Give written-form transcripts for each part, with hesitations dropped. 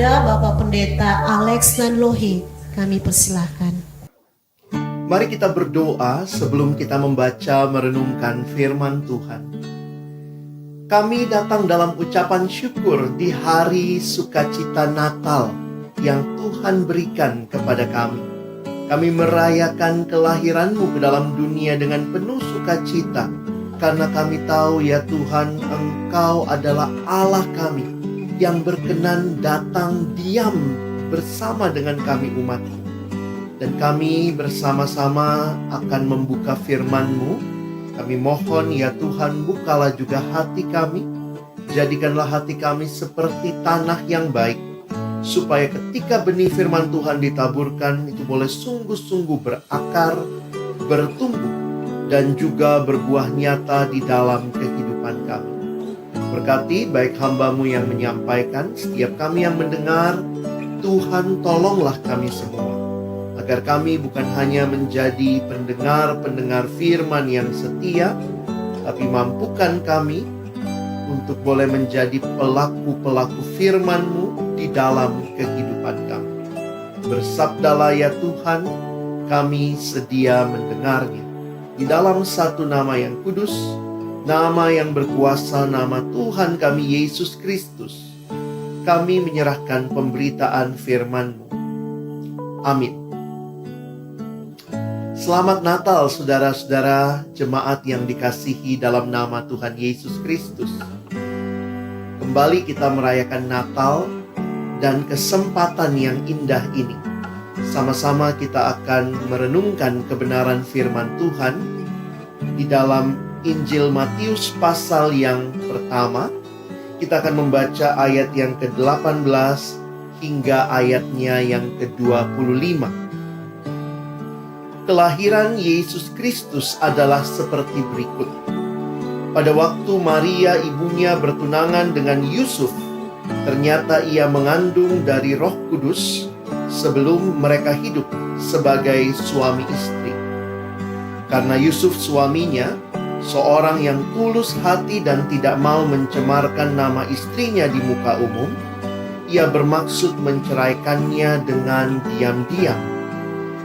ada Bapak Pendeta Alex Nanlohi. Kami persilahkan. Mari kita berdoa sebelum kita membaca merenungkan firman Tuhan. Kami datang dalam ucapan syukur di hari sukacita Natal yang Tuhan berikan kepada kami. Kami merayakan kelahiran-Mu ke dalam dunia dengan penuh sukacita, karena kami tahu ya Tuhan, Engkau adalah Allah kami yang berkenan datang diam bersama dengan kami umat-Mu. Dan kami bersama-sama akan membuka firman-Mu. Kami mohon ya Tuhan, bukalah juga hati kami. Jadikanlah hati kami seperti tanah yang baik, supaya ketika benih firman Tuhan ditaburkan, itu boleh sungguh-sungguh berakar, bertumbuh, dan juga berbuah nyata di dalam kehidupan kami. Berkati baik hamba-Mu yang menyampaikan, setiap kami yang mendengar. Tuhan, tolonglah kami semua, agar kami bukan hanya menjadi pendengar-pendengar firman yang setia, tapi mampukan kami untuk boleh menjadi pelaku-pelaku firman-Mu di dalam kehidupan kami. Bersabdalah ya Tuhan, kami sedia mendengarnya. Di dalam satu nama yang kudus, nama yang berkuasa, nama Tuhan kami Yesus Kristus, kami menyerahkan pemberitaan firman-Mu. Amin. Selamat Natal saudara-saudara jemaat yang dikasihi dalam nama Tuhan Yesus Kristus. Kembali kita merayakan Natal dan kesempatan yang indah ini. Sama-sama kita akan merenungkan kebenaran firman Tuhan di dalam Injil Matius pasal yang pertama. Kita akan membaca ayat yang ke-18 hingga ayatnya yang ke-25. Kelahiran Yesus Kristus adalah seperti berikut. Pada waktu Maria ibunya bertunangan dengan Yusuf, ternyata ia mengandung dari Roh Kudus sebelum mereka hidup sebagai suami istri. Karena Yusuf suaminya, seorang yang tulus hati dan tidak mau mencemarkan nama istrinya di muka umum, ia bermaksud menceraikannya dengan diam-diam.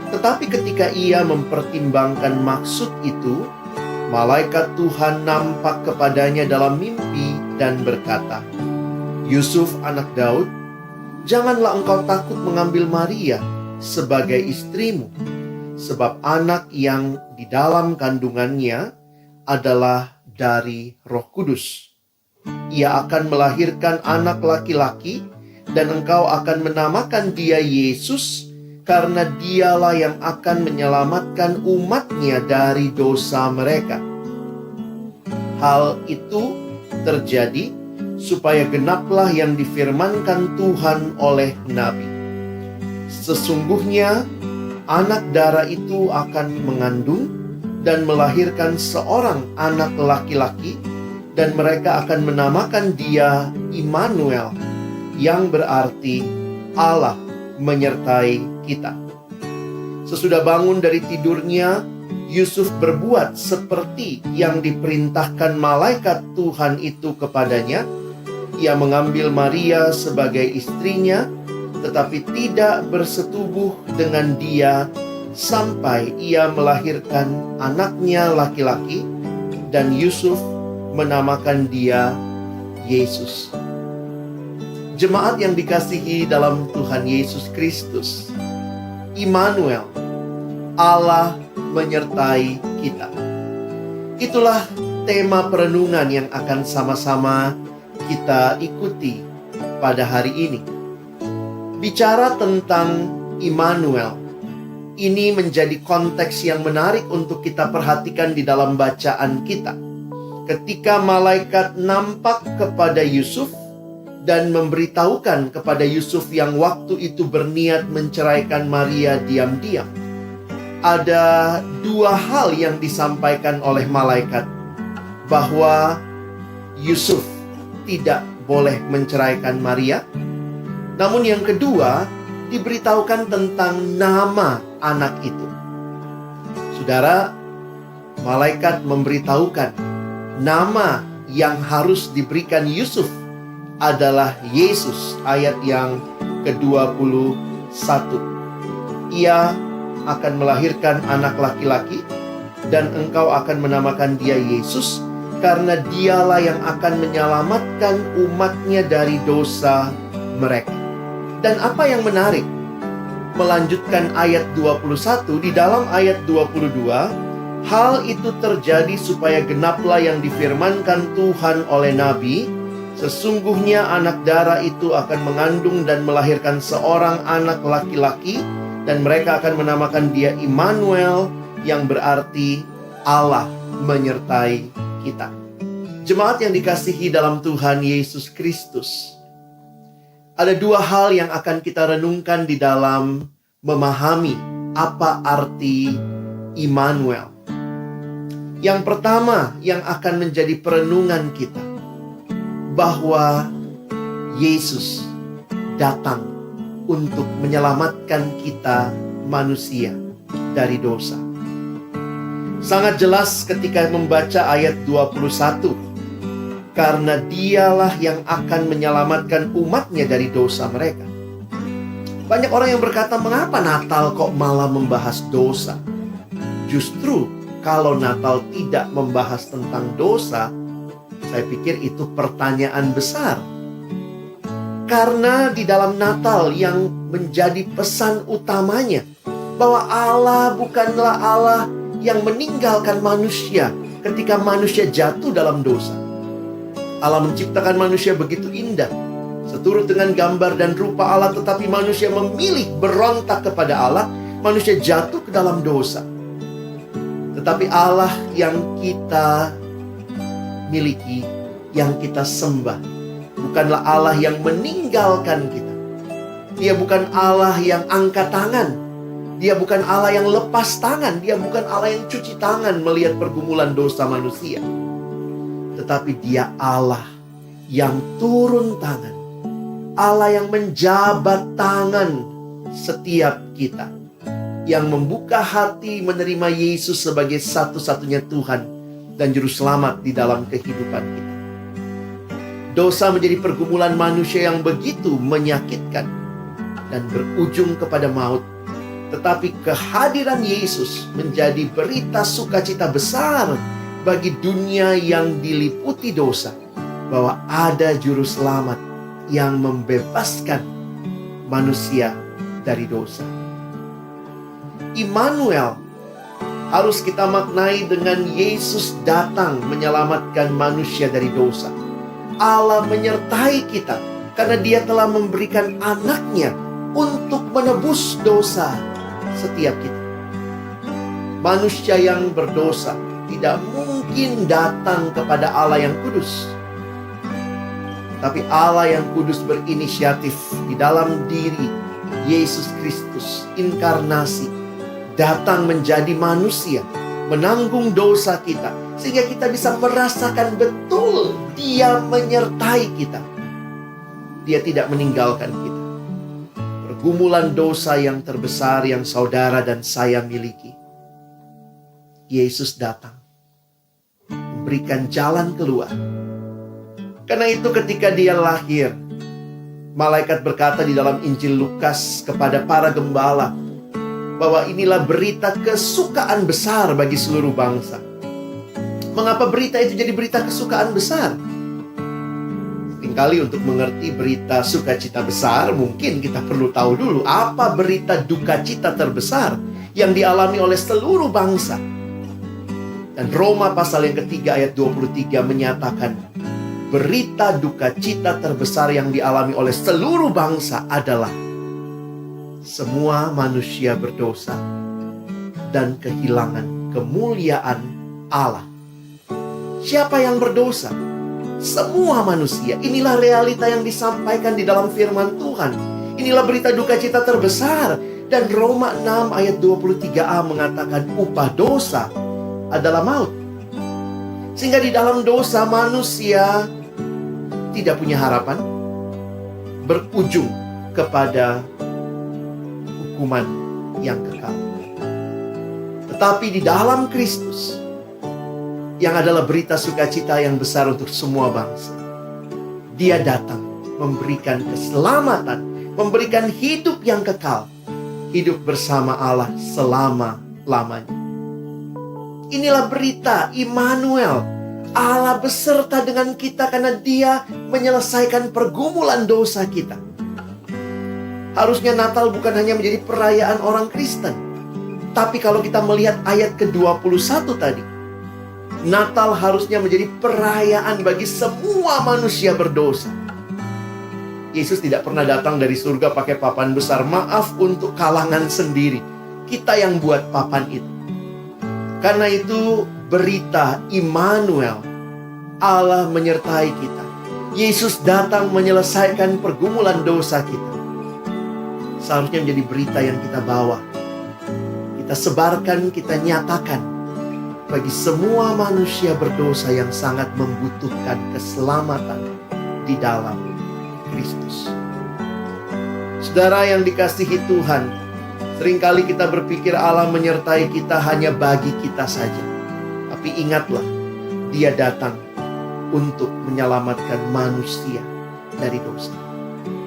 Tetapi ketika ia mempertimbangkan maksud itu, malaikat Tuhan nampak kepadanya dalam mimpi dan berkata, "Yusuf anak Daud, janganlah engkau takut mengambil Maria sebagai istrimu, sebab anak yang di dalam kandungannya adalah dari Roh Kudus. Ia akan melahirkan anak laki-laki, dan engkau akan menamakan dia Yesus, karena dialah yang akan menyelamatkan umatnya dari dosa mereka." Hal itu terjadi supaya genaplah yang difirmankan Tuhan oleh Nabi. "Sesungguhnya anak darah itu akan mengandung dan melahirkan seorang anak laki-laki, dan mereka akan menamakan dia Immanuel, yang berarti Allah menyertai kita." Sesudah bangun dari tidurnya, Yusuf berbuat seperti yang diperintahkan malaikat Tuhan itu kepadanya. Ia mengambil Maria sebagai istrinya, tetapi tidak bersetubuh dengan dia sampai ia melahirkan anaknya laki-laki, dan Yusuf menamakan dia Yesus. Jemaat yang dikasihi dalam Tuhan Yesus Kristus, Immanuel, Allah menyertai kita. Itulah tema perenungan yang akan sama-sama kita ikuti pada hari ini. Bicara tentang Immanuel, ini menjadi konteks yang menarik untuk kita perhatikan di dalam bacaan kita. Ketika malaikat nampak kepada Yusuf dan memberitahukan kepada Yusuf yang waktu itu berniat menceraikan Maria diam-diam, ada dua hal yang disampaikan oleh malaikat, bahwa Yusuf tidak boleh menceraikan Maria. Namun yang kedua, diberitahukan tentang nama anak itu. Saudara, malaikat memberitahukan nama yang harus diberikan Yusuf adalah Yesus. Ayat yang ke-21. Ia akan melahirkan anak laki-laki, dan engkau akan menamakan dia Yesus, karena dialah yang akan menyelamatkan umatnya dari dosa mereka. Dan apa yang menarik, melanjutkan ayat 21, di dalam ayat 22, hal itu terjadi supaya genaplah yang difirmankan Tuhan oleh Nabi, sesungguhnya anak darah itu akan mengandung dan melahirkan seorang anak laki-laki, dan mereka akan menamakan dia Immanuel, yang berarti Allah menyertai kita. Jemaat yang dikasihi dalam Tuhan Yesus Kristus, ada dua hal yang akan kita renungkan di dalam memahami apa arti Immanuel. Yang pertama yang akan menjadi perenungan kita, bahwa Yesus datang untuk menyelamatkan kita manusia dari dosa. Sangat jelas ketika membaca ayat 21, karena dialah yang akan menyelamatkan umatnya dari dosa mereka. Banyak orang yang berkata, mengapa Natal kok malah membahas dosa? Justru kalau Natal tidak membahas tentang dosa, saya pikir itu pertanyaan besar. Karena di dalam Natal yang menjadi pesan utamanya, bahwa Allah bukanlah Allah yang meninggalkan manusia ketika manusia jatuh dalam dosa. Allah menciptakan manusia begitu indah, seturut dengan gambar dan rupa Allah, tetapi manusia memilih berontak kepada Allah. Manusia jatuh ke dalam dosa. Tetapi Allah yang kita miliki, yang kita sembah, bukanlah Allah yang meninggalkan kita. Dia bukan Allah yang angkat tangan. Dia bukan Allah yang lepas tangan. Dia bukan Allah yang cuci tangan melihat pergumulan dosa manusia. Tetapi dia Allah yang turun tangan. Allah yang menjabat tangan setiap kita. Yang membuka hati menerima Yesus sebagai satu-satunya Tuhan dan Juru Selamat di dalam kehidupan kita. Dosa menjadi pergumulan manusia yang begitu menyakitkan dan berujung kepada maut. Tetapi kehadiran Yesus menjadi berita sukacita besar bagi dunia yang diliputi dosa, bahwa ada Juru Selamat yang membebaskan manusia dari dosa. Immanuel harus kita maknai dengan Yesus datang menyelamatkan manusia dari dosa. Allah menyertai kita karena dia telah memberikan anaknya untuk menebus dosa setiap kita. Manusia yang berdosa tidak mungkin datang kepada Allah yang kudus. Tapi Allah yang kudus berinisiatif di dalam diri Yesus Kristus, inkarnasi, datang menjadi manusia, menanggung dosa kita, sehingga kita bisa merasakan betul dia menyertai kita. Dia tidak meninggalkan kita. Pergumulan dosa yang terbesar yang saudara dan saya miliki, Yesus datang memberikan jalan keluar. Karena itu ketika dia lahir, malaikat berkata di dalam Injil Lukas kepada para gembala, bahwa inilah berita kesukaan besar bagi seluruh bangsa. Mengapa berita itu jadi berita kesukaan besar? Seringkali untuk mengerti berita sukacita besar, mungkin kita perlu tahu dulu apa berita duka cita terbesar yang dialami oleh seluruh bangsa. Dan Roma pasal yang ketiga ayat 23 menyatakan, berita duka cita terbesar yang dialami oleh seluruh bangsa adalah semua manusia berdosa dan kehilangan kemuliaan Allah. Siapa yang berdosa? Semua manusia. Inilah realita yang disampaikan di dalam firman Tuhan. Inilah berita duka cita terbesar. Dan Roma 6 ayat 23a mengatakan upah dosa adalah maut. Sehingga di dalam dosa manusia tidak punya harapan, berujung kepada hukuman yang kekal. Tetapi di dalam Kristus, yang adalah berita sukacita yang besar untuk semua bangsa, dia datang memberikan keselamatan, memberikan hidup yang kekal, hidup bersama Allah selama-lamanya. Inilah berita Immanuel, Allah beserta dengan kita karena Dia menyelesaikan pergumulan dosa kita. Harusnya Natal bukan hanya menjadi perayaan orang Kristen, tapi kalau kita melihat ayat ke-21 tadi, Natal harusnya menjadi perayaan bagi semua manusia berdosa. Yesus tidak pernah datang dari surga pakai papan besar. Maaf untuk kalangan sendiri, kita yang buat papan itu. Karena itu berita Immanuel, Allah menyertai kita. Yesus datang menyelesaikan pergumulan dosa kita. Seharusnya menjadi berita yang kita bawa, kita sebarkan, kita nyatakan bagi semua manusia berdosa yang sangat membutuhkan keselamatan di dalam Kristus. Saudara yang dikasihi Tuhan, seringkali kita berpikir Allah menyertai kita hanya bagi kita saja. Tapi ingatlah, Dia datang untuk menyelamatkan manusia dari dosa.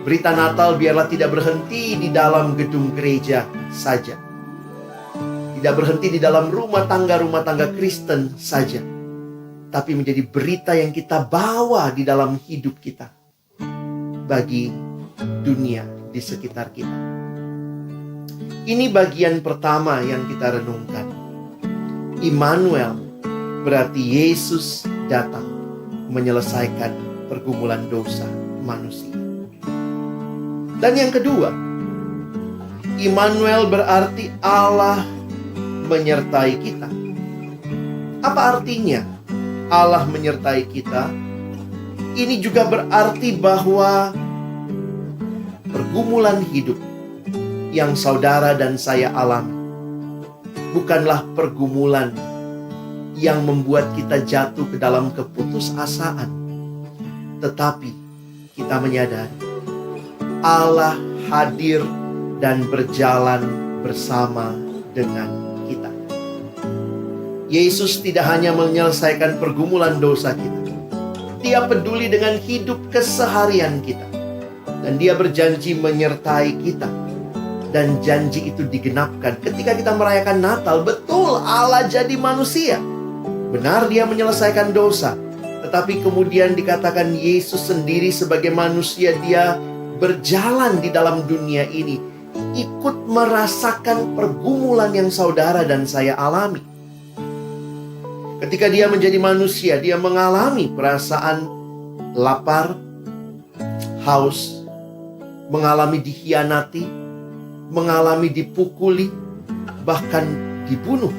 Berita Natal biarlah tidak berhenti di dalam gedung gereja saja. Tidak berhenti di dalam rumah tangga Kristen saja. Tapi menjadi berita yang kita bawa di dalam hidup kita bagi dunia di sekitar kita. Ini bagian pertama yang kita renungkan. Immanuel berarti Yesus datang menyelesaikan pergumulan dosa manusia. Dan yang kedua, Immanuel berarti Allah menyertai kita. Apa artinya Allah menyertai kita? Ini juga berarti bahwa pergumulan hidup yang saudara dan saya alami bukanlah pergumulan yang membuat kita jatuh ke dalam keputusasaan, tetapi kita menyadari Allah hadir dan berjalan bersama dengan kita. Yesus tidak hanya menyelesaikan pergumulan dosa kita, Dia peduli dengan hidup keseharian kita, dan Dia berjanji menyertai kita. Dan janji itu digenapkan ketika kita merayakan Natal. Betul, Allah jadi manusia. Benar, Dia menyelesaikan dosa. Tetapi kemudian dikatakan Yesus sendiri sebagai manusia, Dia berjalan di dalam dunia ini, ikut merasakan pergumulan yang saudara dan saya alami. Ketika Dia menjadi manusia, Dia mengalami perasaan lapar, haus, mengalami dikhianati, mengalami dipukuli, bahkan dibunuh.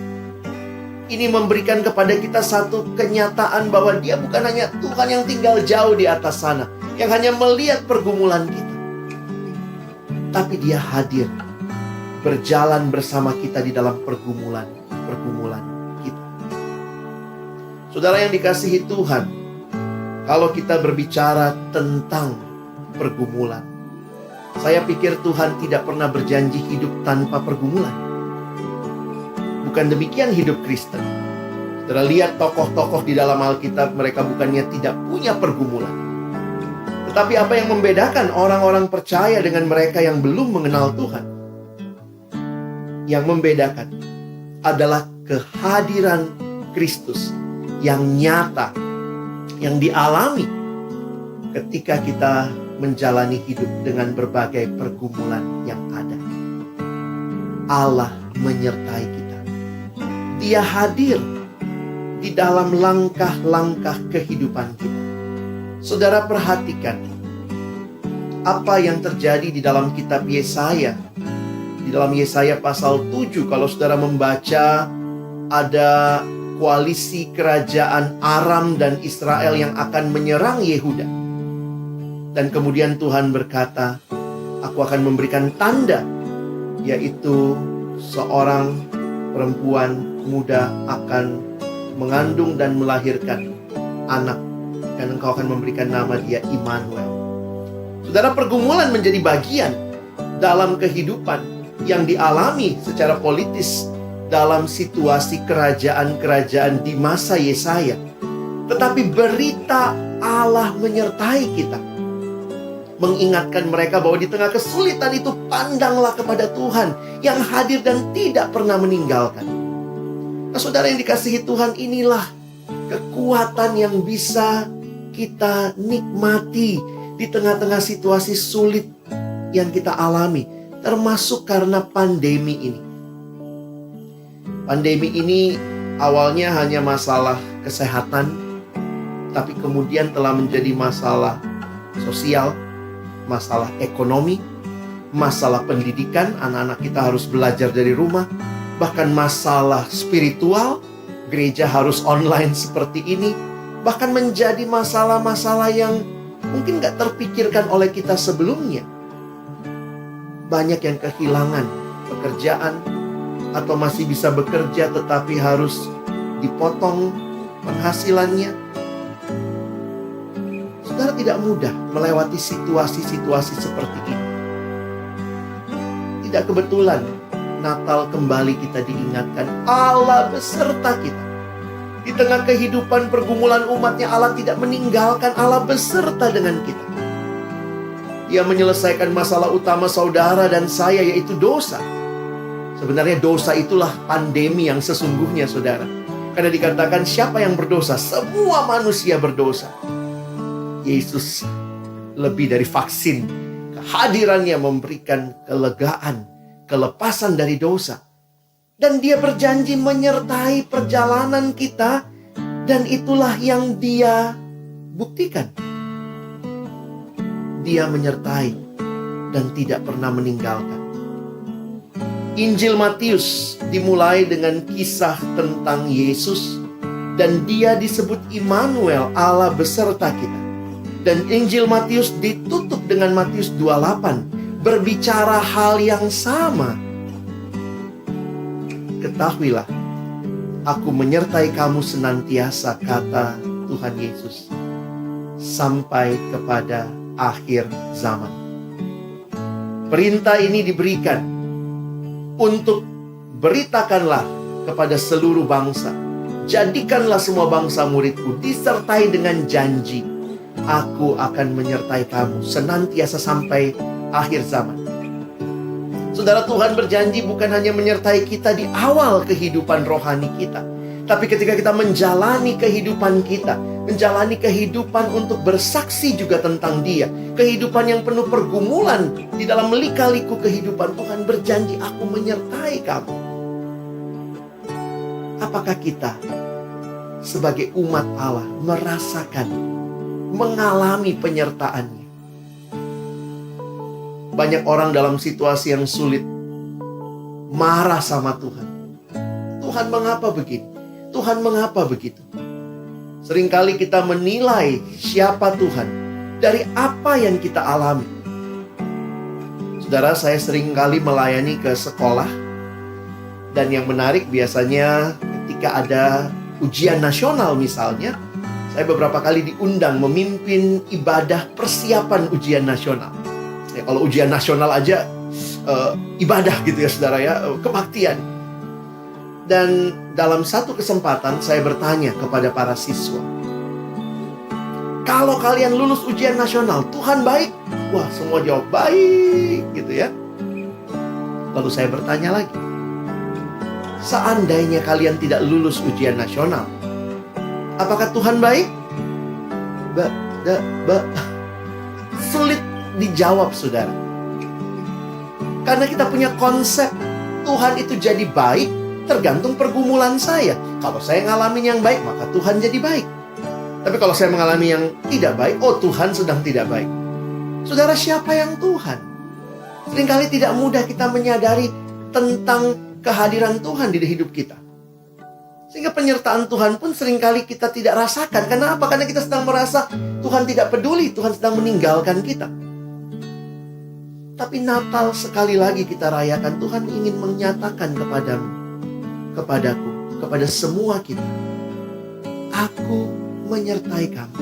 Ini memberikan kepada kita satu kenyataan bahwa Dia bukan hanya Tuhan yang tinggal jauh di atas sana, yang hanya melihat pergumulan kita, tapi Dia hadir, berjalan bersama kita di dalam pergumulan kita. Saudara yang dikasihi Tuhan, kalau kita berbicara tentang pergumulan, saya pikir Tuhan tidak pernah berjanji hidup tanpa pergumulan. Bukan demikian hidup Kristen. Saudara lihat tokoh-tokoh di dalam Alkitab, mereka bukannya tidak punya pergumulan. Tetapi apa yang membedakan orang-orang percaya dengan mereka yang belum mengenal Tuhan? Yang membedakan adalah kehadiran Kristus yang nyata, yang dialami ketika kita menjalani hidup dengan berbagai pergumulan yang ada. Allah menyertai kita. Dia hadir di dalam langkah-langkah kehidupan kita. Saudara perhatikan apa yang terjadi di dalam kitab Yesaya. Di dalam Yesaya pasal 7, kalau saudara membaca, ada koalisi kerajaan Aram dan Israel yang akan menyerang Yehuda. Dan kemudian Tuhan berkata, aku akan memberikan tanda, yaitu seorang perempuan muda akan mengandung dan melahirkan anak, dan engkau akan memberikan nama dia Immanuel. Saudara, pergumulan menjadi bagian dalam kehidupan yang dialami secara politis dalam situasi kerajaan-kerajaan di masa Yesaya. Tetapi berita Allah menyertai kita mengingatkan mereka bahwa di tengah kesulitan itu pandanglah kepada Tuhan yang hadir dan tidak pernah meninggalkan. Nah, saudara yang dikasihi Tuhan, inilah kekuatan yang bisa kita nikmati di tengah-tengah situasi sulit yang kita alami, termasuk karena pandemi ini. Pandemi ini awalnya hanya masalah kesehatan, tapi kemudian telah menjadi masalah sosial, masalah ekonomi, masalah pendidikan, anak-anak kita harus belajar dari rumah, bahkan masalah spiritual, gereja harus online seperti ini, bahkan menjadi masalah-masalah yang mungkin gak terpikirkan oleh kita sebelumnya. Banyak yang kehilangan pekerjaan, atau masih bisa bekerja tetapi harus dipotong penghasilannya. Saudara, tidak mudah melewati situasi-situasi seperti ini. Tidak kebetulan Natal kembali kita diingatkan Allah beserta kita. Di tengah kehidupan pergumulan umatnya, Allah tidak meninggalkan, Allah beserta dengan kita. Dia menyelesaikan masalah utama saudara dan saya, yaitu dosa. Sebenarnya dosa itulah pandemi yang sesungguhnya, saudara. Karena dikatakan siapa yang berdosa? Semua manusia berdosa. Yesus lebih dari vaksin. Kehadirannya memberikan kelegaan, kelepasan dari dosa. Dan dia berjanji menyertai perjalanan kita. Dan itulah yang dia buktikan. Dia menyertai dan tidak pernah meninggalkan. Injil Matius dimulai dengan kisah tentang Yesus. Dan dia disebut Immanuel, Allah beserta kita. Dan Injil Matius ditutup dengan Matius 28, berbicara hal yang sama. Ketahuilah, aku menyertai kamu senantiasa, kata Tuhan Yesus, sampai kepada akhir zaman. Perintah ini diberikan untuk beritakanlah kepada seluruh bangsa. Jadikanlah semua bangsa muridku, disertai dengan janji, aku akan menyertai kamu senantiasa sampai akhir zaman. Saudara, Tuhan berjanji bukan hanya menyertai kita di awal kehidupan rohani kita, tapi ketika kita menjalani kehidupan kita, menjalani kehidupan untuk bersaksi juga tentang Dia, kehidupan yang penuh pergumulan di dalam lika-liku kehidupan, Tuhan berjanji, aku menyertai kamu. Apakah kita sebagai umat Allah merasakan, mengalami penyertaannya? Banyak orang dalam situasi yang sulit marah sama Tuhan. Tuhan, mengapa begini? Tuhan, mengapa begitu? Seringkali kita menilai siapa Tuhan dari apa yang kita alami. Saudara, saya seringkali melayani ke sekolah. Dan yang menarik biasanya ketika ada ujian nasional misalnya, saya beberapa kali diundang memimpin ibadah persiapan ujian nasional. Ya, kalau ujian nasional aja ibadah gitu ya saudara ya, kebaktian. Dan dalam satu kesempatan saya bertanya kepada para siswa, kalau kalian lulus ujian nasional, Tuhan baik? Wah, semua jawab baik gitu ya. Lalu saya bertanya lagi, seandainya kalian tidak lulus ujian nasional, apakah Tuhan baik? Sulit dijawab, saudara. Karena kita punya konsep Tuhan itu jadi baik tergantung pergumulan saya. Kalau saya ngalamin yang baik, maka Tuhan jadi baik. Tapi kalau saya mengalami yang tidak baik, oh Tuhan sedang tidak baik. Saudara, siapa yang Tuhan? Seringkali tidak mudah kita menyadari tentang kehadiran Tuhan di hidup kita. Sehingga penyertaan Tuhan pun seringkali kita tidak rasakan. Kenapa? Karena kita sedang merasa Tuhan tidak peduli, Tuhan sedang meninggalkan kita. Tapi Natal sekali lagi kita rayakan, Tuhan ingin menyatakan kepadamu, kepadaku, kepada semua kita, aku menyertai kamu.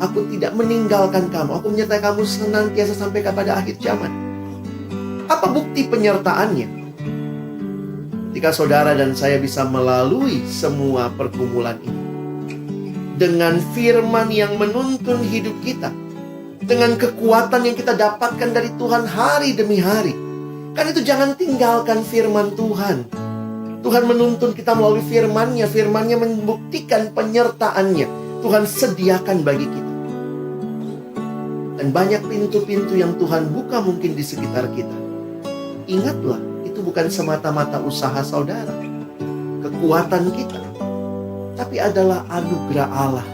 Aku tidak meninggalkan kamu. Aku menyertai kamu senantiasa sampai kepada akhir zaman. Apa bukti penyertaannya? Ketika saudara dan saya bisa melalui semua pergumulan ini dengan firman yang menuntun hidup kita, dengan kekuatan yang kita dapatkan dari Tuhan hari demi hari. Kan itu jangan tinggalkan firman Tuhan. Tuhan menuntun kita melalui firman-Nya. Firman-Nya membuktikan penyertaan-Nya. Tuhan sediakan bagi kita. Dan banyak pintu-pintu yang Tuhan buka mungkin di sekitar kita. Ingatlah, itu bukan semata-mata usaha saudara, kekuatan kita, tapi adalah anugerah Allah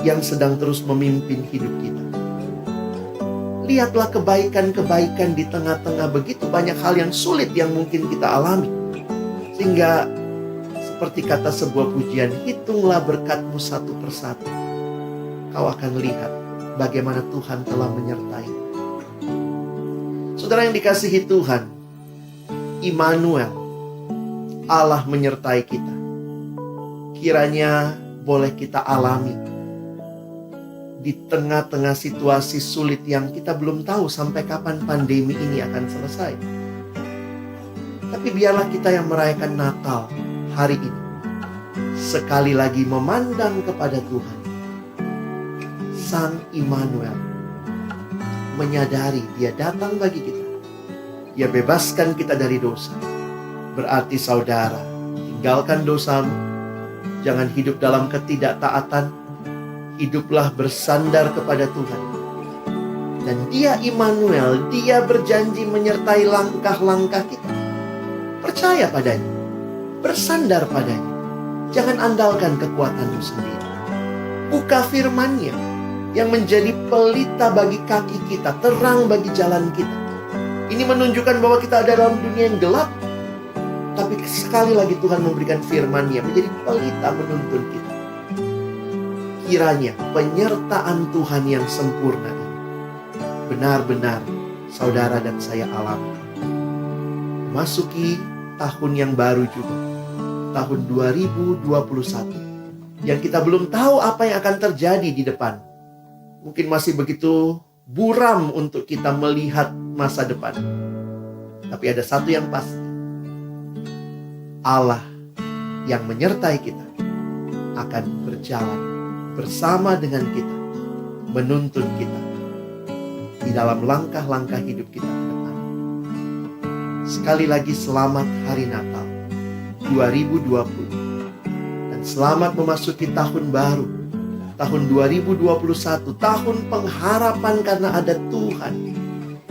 yang sedang terus memimpin hidup kita. Lihatlah kebaikan-kebaikan di tengah-tengah begitu banyak hal yang sulit yang mungkin kita alami. Sehingga seperti kata sebuah pujian, hitunglah berkat-Mu satu persatu. Kau akan lihat bagaimana Tuhan telah menyertai. Saudara yang dikasihi Tuhan, Immanuel, Allah menyertai kita. Kiranya boleh kita alami di tengah-tengah situasi sulit yang kita belum tahu sampai kapan pandemi ini akan selesai. Tapi biarlah kita yang merayakan Natal hari ini sekali lagi memandang kepada Tuhan, Sang Immanuel, menyadari Dia datang bagi kita. Dia bebaskan kita dari dosa. Berarti saudara, tinggalkan dosamu. Jangan hidup dalam ketidaktaatan. Hiduplah bersandar kepada Tuhan. Dan Dia Immanuel, Dia berjanji menyertai langkah-langkah kita. Percaya padanya. Bersandar padanya. Jangan andalkan kekuatanmu sendiri. Buka firman-Nya yang menjadi pelita bagi kaki kita, terang bagi jalan kita. Ini menunjukkan bahwa kita ada dalam dunia yang gelap. Tapi sekali lagi Tuhan memberikan firman-Nya menjadi pelita menuntun kita. Kiranya penyertaan Tuhan yang sempurna ini benar-benar saudara dan saya alami. Masuki tahun yang baru juga, tahun 2021, yang kita belum tahu apa yang akan terjadi di depan. Mungkin masih begitu buram untuk kita melihat masa depan. Tapi ada satu yang pasti, Allah yang menyertai kita akan berjalan bersama dengan kita, menuntun kita di dalam langkah-langkah hidup kita ke depan. Sekali lagi selamat Hari Natal 2020 dan selamat memasuki tahun baru, tahun 2021, tahun pengharapan karena ada Tuhan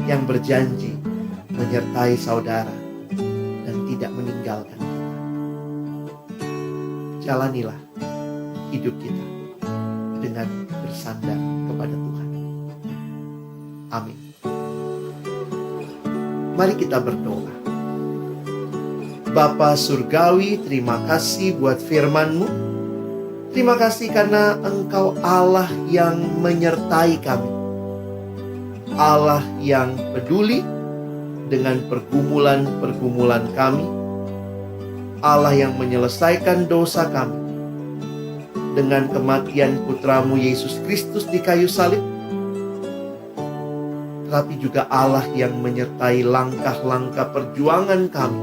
yang berjanji menyertai saudara dan tidak meninggalkan kita. Jalanilah hidup kita dengan bersandar kepada Tuhan. Amin. Mari kita berdoa. Bapa Surgawi, terima kasih buat firman-Mu. Terima kasih karena Engkau Allah yang menyertai kami. Allah yang peduli dengan pergumulan-pergumulan kami. Allah yang menyelesaikan dosa kami dengan kematian Putra-Mu Yesus Kristus di kayu salib. Tapi juga Allah yang menyertai langkah-langkah perjuangan kami.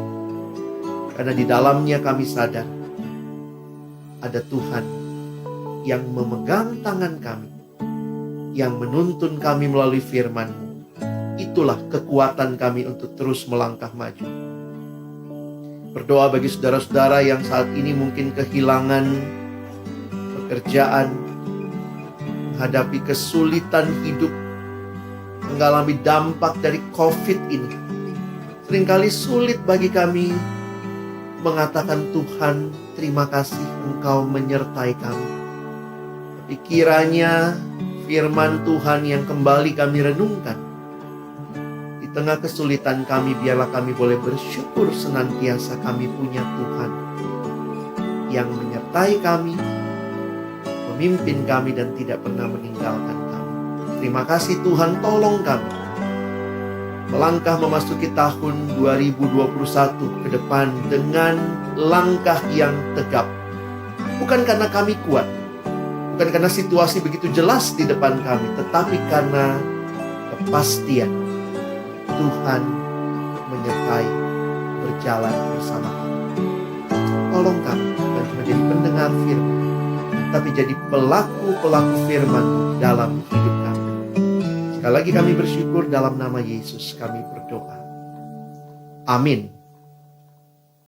Karena di dalamnya kami sadar ada Tuhan yang memegang tangan kami, yang menuntun kami melalui firman-Mu. Itulah kekuatan kami untuk terus melangkah maju. Berdoa bagi saudara-saudara yang saat ini mungkin kehilangan pekerjaan, menghadapi kesulitan hidup, mengalami dampak dari COVID ini. Seringkali sulit bagi kami mengatakan, Tuhan, terima kasih Engkau menyertai kami. Tapi kiranya firman Tuhan yang kembali kami renungkan, di tengah kesulitan kami, biarlah kami boleh bersyukur senantiasa kami punya Tuhan yang menyertai kami, memimpin kami dan tidak pernah meninggalkan kami. Terima kasih Tuhan, tolong kami melangkah memasuki tahun 2021 ke depan dengan langkah yang tegap. Bukan karena kami kuat, bukan karena situasi begitu jelas di depan kami, tetapi karena kepastian Tuhan menyertai, berjalan bersama kami. Tolong kami bukan cuma jadi pendengar firman, tapi jadi pelaku-pelaku firman dalam hidup kami. Sekali lagi kami bersyukur dalam nama Yesus kami berdoa. Amin.